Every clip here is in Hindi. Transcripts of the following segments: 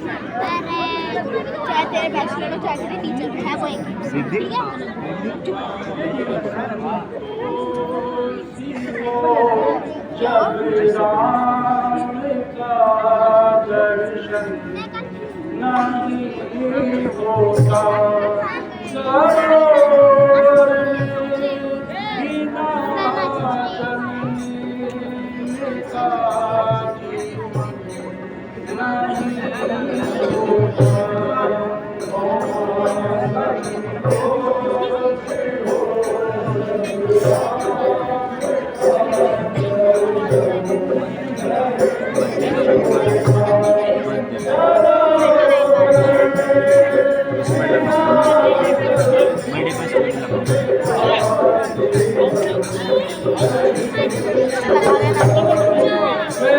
चाहे तेरे बैचलर हो चाहे तेरे टीचर है वो एक सिद्धि ठीक नहीं होता सरोवर बिना जमीन का जीवन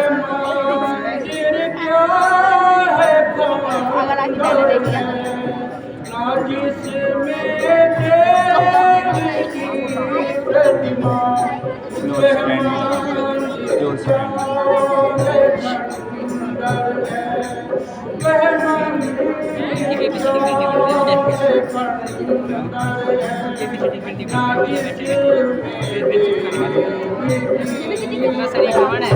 नहीं मंदिर क्या है अगर आगे पहले देख लिया ना जिसमें देवी की प्रतिमा वह मंदिर क्या है खंडर है वह मंदिर क्या है खंडर है ना कितना सही कौन है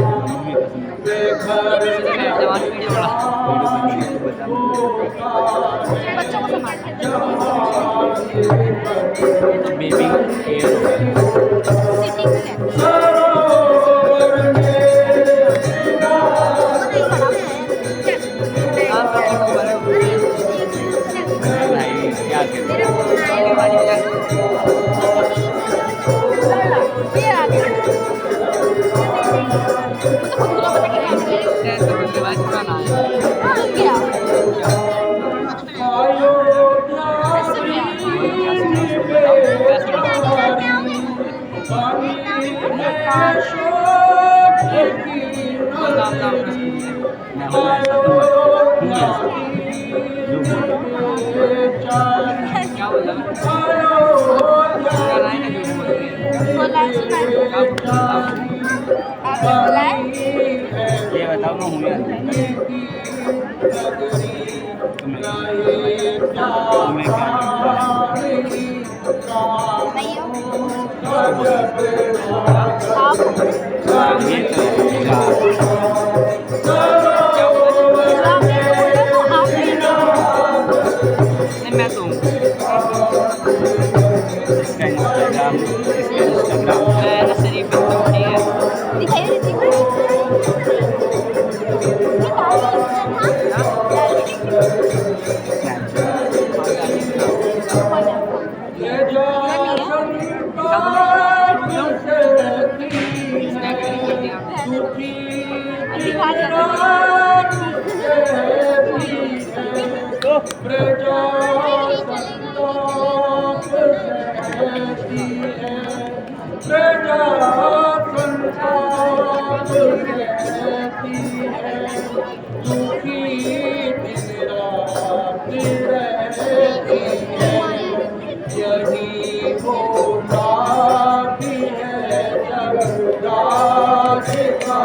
जवान वीडियो बड़ा बच्चों को संभालना बेबी सिटिंग है भाई क्या कहते क्या बोला ये बताओ ना हूँ यार तुम्हें क्या ये नहीं मैं तो इसका इंस्टाग्राम मैं शरीफ तो ठीक है यही होता भी है जब राज का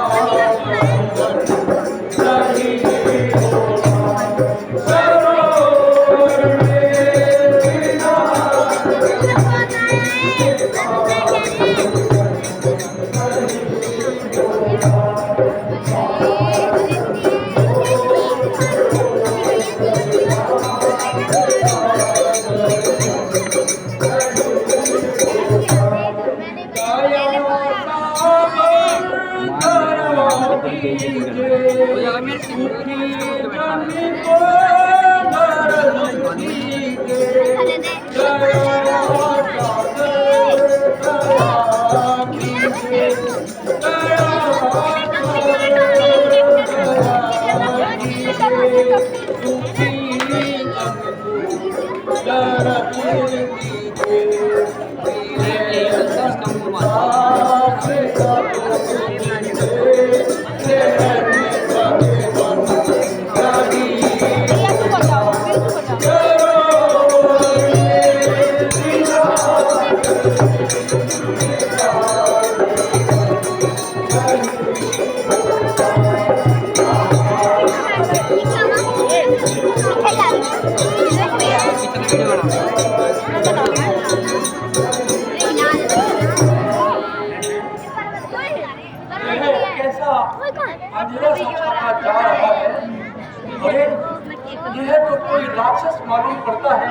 राक्षस मालूम पड़ता है।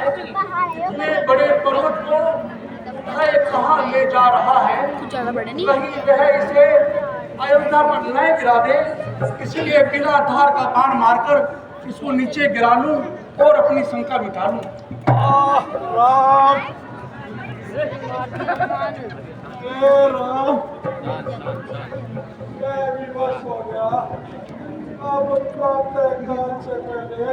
ये बड़े पर्वत को है कहाँ ले जा रहा है। ज्यादा बड़ा नहीं कहीं वह इसे अयोध्या पर न गिरा दे, इसलिए बिना धार का बाण मारकर इसको नीचे गिरा लूं और अपनी शंका मिटा लूं। राम मैं विवश हो गया। अब प्रातः काल से पहले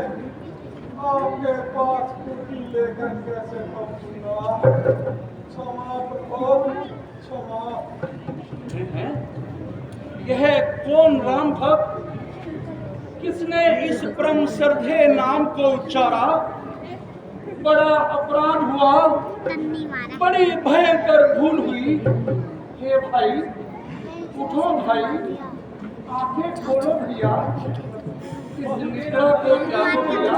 आपके पास कुर्ती लेकर कैसे पहुंचूंगा। क्षमा प्रभु, क्षमा। यह कौन राम भक्त, किसने इस परम श्रद्धेय नाम को उच्चारा। बड़ा अपराध हुआ, बड़ी भयंकर भूल हुई। हे भाई उठो, भाई आंखें खोलो भैया। इस निद्रा को त्यागो भैया।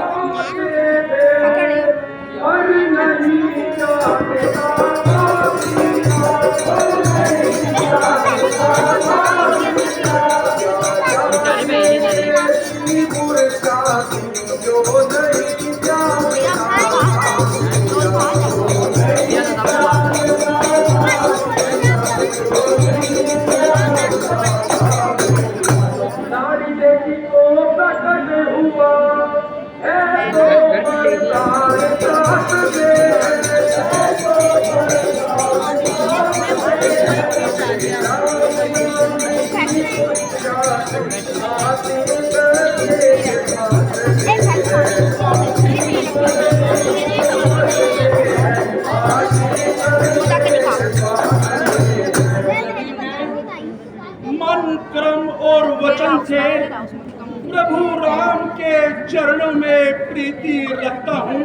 मन कर्म और वचन से प्रभु राम के चरणों में प्रीति रखता हूँ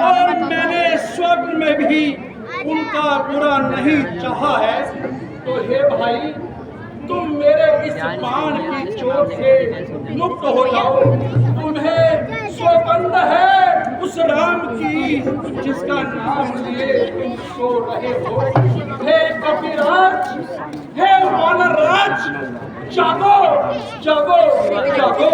और मैंने स्वप्न में भी उनका बुरा नहीं चाहा है। तो हे भाई तुम मेरे इस बाण की चोट से मुक्त हो जाओ। तुम्हें सौगंध है उस राम की जिसका नाम लिए तुम सो रहे हो। हे कपिराज, हे वानरराज, जागो जागो जागो।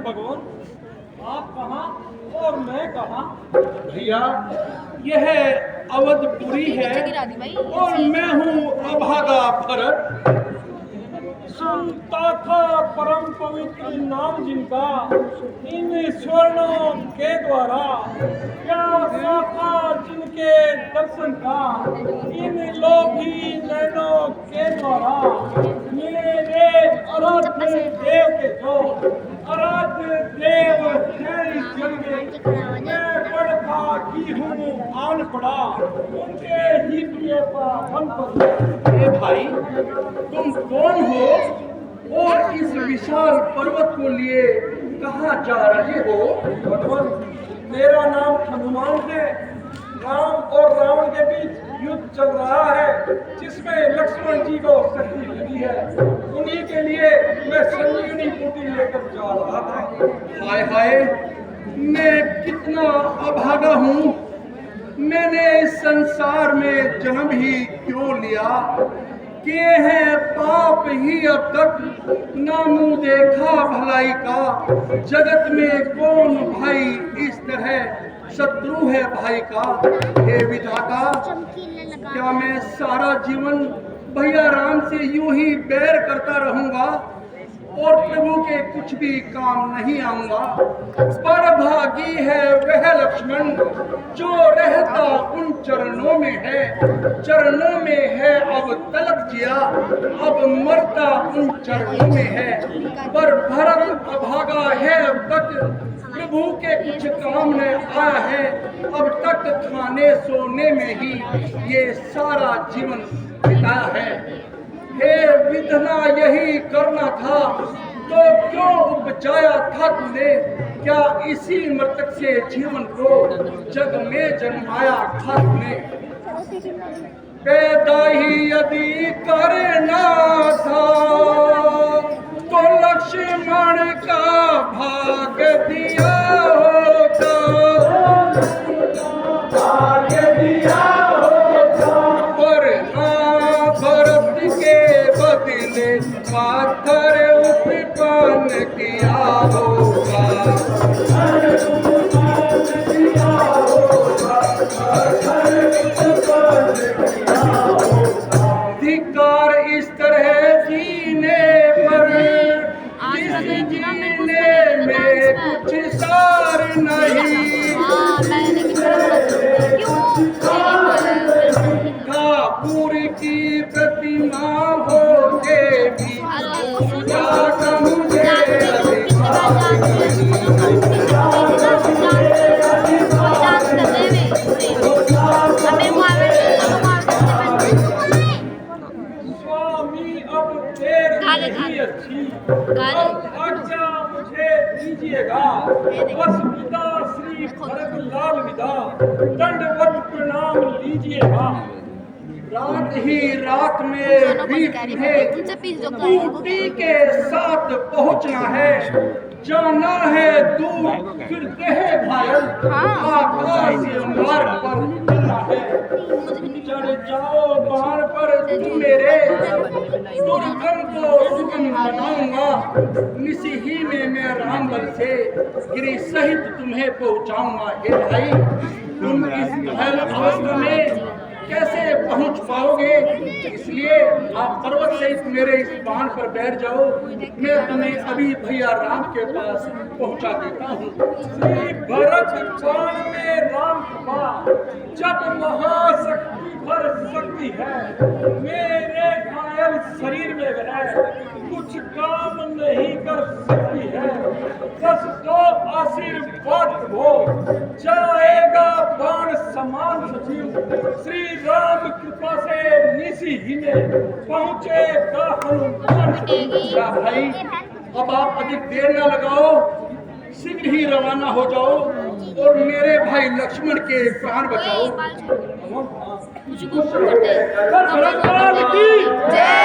भगवान आप कहाँ और मैं कहाँ। भैया यह अवधपुरी है और मैं हूँ अभागा भरत। सुनता था परम पवित्र नाम जिनका, इन स्वर्णों के द्वारा क्या साथा जिनके दर्शन का, इन लोभी नैनों के द्वारा मेरे आराध्य देव के जो आराध्य देव हैं इस जग में, मैं बड़ा की हूँ आन पड़ा उनके ही प्रिय पावन पर। हे भाई तुम कौन हो और इस विशाल पर्वत को लिए कहाँ जा रहे हो। भगवान मेरा नाम हनुमान है। राम और रावण के बीच युद्ध चल रहा है जिसमें लक्ष्मण जी को शक्ति लगी है। उन्हीं के लिए मैं संजीवनी बूटी लेकर जा रहा था। हाय हाय मैं कितना अभागा हूँ। मैंने इस संसार में जन्म ही क्यों लिया। किए हैं पाप ही अब तक ना मुँह देखा भलाई का। जगत में कौन भाई इस तरह शत्रु है भाई का। हे विधाता क्या मैं सारा जीवन भैया राम से यूं ही बैर करता रहूंगा और प्रभु के कुछ भी काम नहीं आऊंगा। पर भागी है वह लक्ष्मण जो रहता उन चरणों में है। चरणों में है अब तलक जिया, अब मरता उन चरणों में है। पर भरत अभागा है अब तक प्रभु के कुछ काम न आया है। अब तक खाने सोने में ही ये सारा जीवन बिताया है। हे विधना, यही करना था तो क्यों उपजाया था तूने? क्या इसी मृतक से जीवन को जग में जन्माया था तूने? पैदा ही यदि करना था तो लक्ष्मण का भाग दिया होता, पर भरत के बदले पाथर उत्पन्न किया होगा। अधिकार इस तरह जीने पर इस जीने में कुछ सार नहीं। ठाकुर की प्रतिमा हो के भी क्या मुझे स्वामी, अब देर नहीं अच्छी, आज्ञा मुझे दीजिएगा। बस विदा श्री भरत लाल विदा, दंडवत प्रणाम लीजिएगा। रात ही रात में भी तुम्हें ऊटी के साथ पहुंचना है। जाना है दूर फिर कहे घायल, आकाश मार्ग पर मिलना है। चढ़ जाओ बाण पर तुम मेरे, दुर्गम को सुगम बनाऊंगा। निसी ही में मैं रामबल से गिरी सहित तुम्हें पहुंचाऊंगा। हे भाई, तुम इस घायल अवस्था में कैसे पहुंच पाओगे? इसलिए आप पर्वत सहित मेरे इस बाण पर बैठ जाओ। मैं तुम्हें अभी भैया राम के पास पहुंचा देता हूँ। श्री भरत बाण में राम कृपा, जब महाशक्ति भर सकती है। मेरे घायल शरीर में वह कुछ काम नहीं कर सकती है। बस दो आशीर्वाद हो जाएगा बाण समान सजीव। श्री राम कृपा से निसी ही में पहुंचेगा हनुमान। क्या भाई, अब आप अधिक देर न लगाओ, शीघ्र ही रवाना हो जाओ और मेरे भाई लक्ष्मण के प्राण बचाओ। जय।